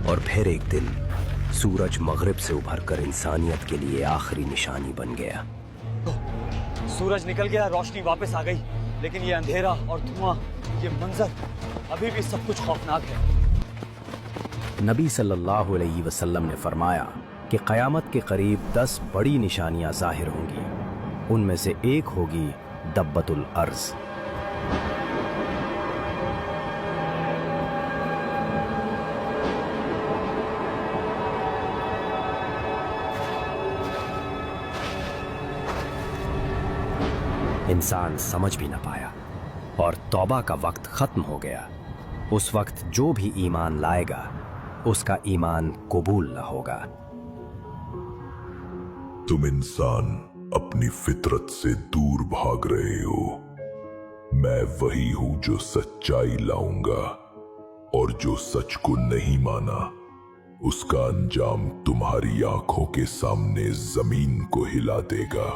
और फिर एक दिन सूरज मगरिब से उभरकर इंसानियत के लिए आखिरी निशानी बन गया। सूरज निकल गया, रोशनी वापस आ गई, लेकिन ये अंधेरा और धुआं, ये मंजर अभी भी सब कुछ खौफनाक है। नबी सल्लल्लाहु अलैहि वसल्लम ने फरमाया कि क़यामत के करीब 10 बड़ी निशानियां ज़ाहिर होंगी। उनमें से एक होगी दब्बतुल अर्ज़। इंसान समझ भी न पाया और तौबा का वक्त खत्म हो गया। उस वक्त जो भी ईमान लाएगा उसका ईमान कबूल न होगा। तुम इंसान अपनी फितरत से दूर भाग रहे हो। मैं वही हूं जो सच्चाई लाऊंगा, और जो सच को नहीं माना उसका अंजाम तुम्हारी आंखों के सामने जमीन को हिला देगा।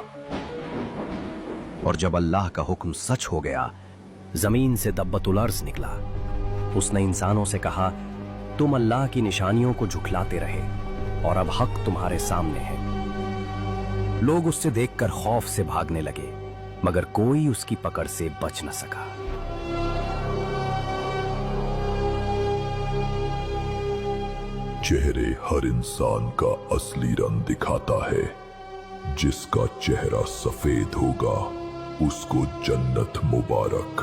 और जब अल्लाह का हुक्म सच हो गया, जमीन से दब्बतुल अर्ज़ निकला। उसने इंसानों से कहा, तुम अल्लाह की निशानियों को झुठलाते रहे और अब हक तुम्हारे सामने है। लोग उससे देखकर खौफ से भागने लगे, मगर कोई उसकी पकड़ से बच न सका। चेहरे हर इंसान का असली रंग दिखाता है। जिसका चेहरा सफेद होगा उसको जन्नत मुबारक,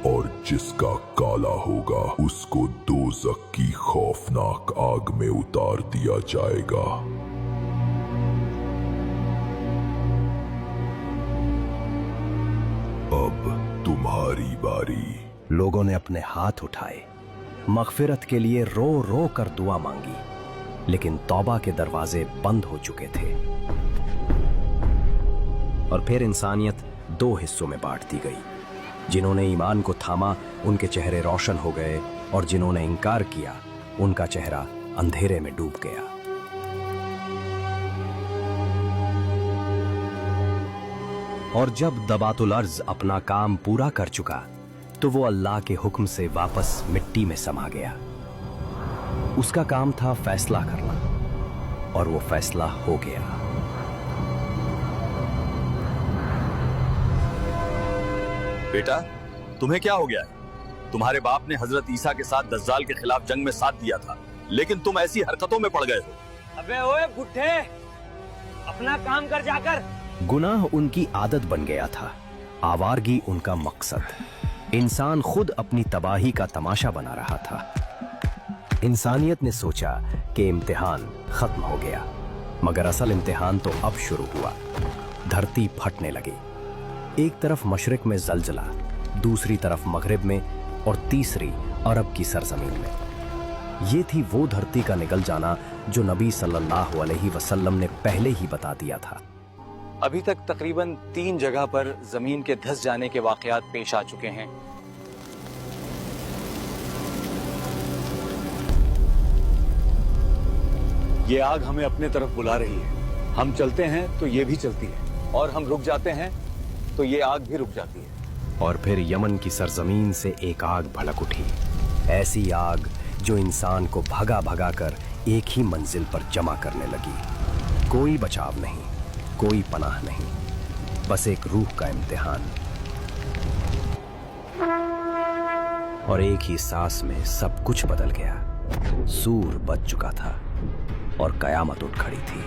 और जिसका काला होगा उसको दोज़ख की खौफनाक आग में उतार दिया जाएगा। अब तुम्हारी बारी। लोगों ने अपने हाथ उठाए, मग़फ़िरत के लिए रो रो कर दुआ मांगी, लेकिन तौबा के दरवाजे बंद हो चुके थे। और फिर इंसानियत 2 हिस्सों में बांट दी गई। जिन्होंने ईमान को थामा उनके चेहरे रोशन हो गए, और जिन्होंने इनकार किया उनका चेहरा अंधेरे में डूब गया। और जब दबातुल अर्ज़ अपना काम पूरा कर चुका तो वो अल्लाह के हुक्म से वापस मिट्टी में समा गया। उसका काम था फैसला करना, और वो फैसला हो गया। बेटा, तुम्हें क्या हो गया है? तुम्हारे बाप ने हजरत ईसा के साथ दज्जाल के खिलाफ जंग में साथ दिया था, लेकिन तुम ऐसी हरकतों में पड़ गए हो। अबे ओए बुढ़े, अपना काम कर जाकर। गुनाह उनकी आदत बन गया था, आवारगी उनका मकसद। इंसान खुद अपनी तबाही का तमाशा बना रहा था। इंसानियत ने सोचा कि इम्तिहान खत्म हो गया, मगर असल इम्तिहान तो अब शुरू हुआ। धरती फटने लगी। एक तरफ मशरिक में जलजला, दूसरी तरफ मगरिब में, और तीसरी अरब की सरजमीन में। ये थी वो धरती का निगल जाना जो नबी सल्लल्लाहु अलैहि वसल्लम ने पहले ही बता दिया था। अभी तक तकरीबन 3 जगह पर जमीन के धंस जाने के वाकयात पेश आ चुके हैं। ये आग हमें अपने तरफ बुला रही है। हम चलते हैं तो ये भी चलती है, और हम रुक जाते हैं तो ये आग भी रुक जाती है। और फिर यमन की सरजमीन से एक आग भड़क उठी, ऐसी आग जो इंसान को भगा भगा कर एक ही मंजिल पर जमा करने लगी। कोई बचाव नहीं, कोई पनाह नहीं, बस एक रूह का इम्तिहान। और एक ही सांस में सब कुछ बदल गया। सूर बच चुका था और कयामत उठ खड़ी थी।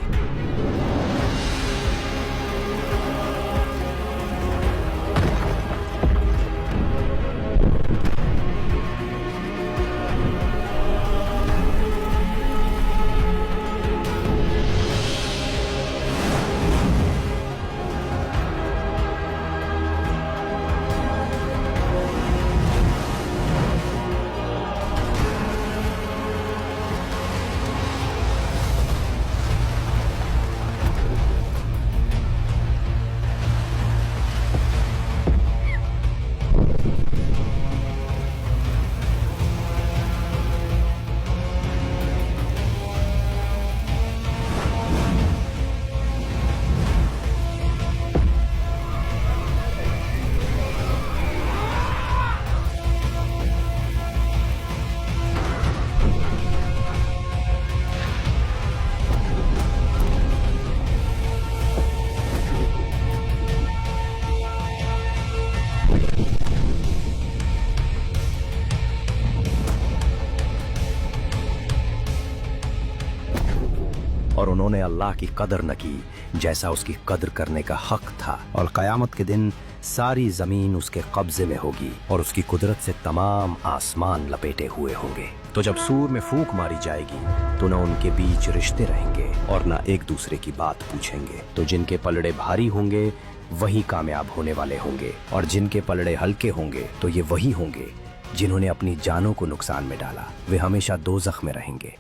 और उन्होंने अल्लाह की कदर न की जैसा उसकी कदर करने का हक था। और क़यामत के दिन सारी जमीन उसके कब्जे में होगी और उसकी कुदरत से तमाम आसमान लपेटे हुए होंगे। तो जब सूर में फूंक मारी जाएगी तो न उनके बीच रिश्ते रहेंगे और न एक दूसरे की बात पूछेंगे। तो जिनके पलड़े भारी होंगे वही कामयाब होने वाले होंगे, और जिनके पलड़े हल्के होंगे तो ये वही होंगे जिन्होंने अपनी जानों को नुकसान में डाला। वे हमेशा दोज़ख में रहेंगे।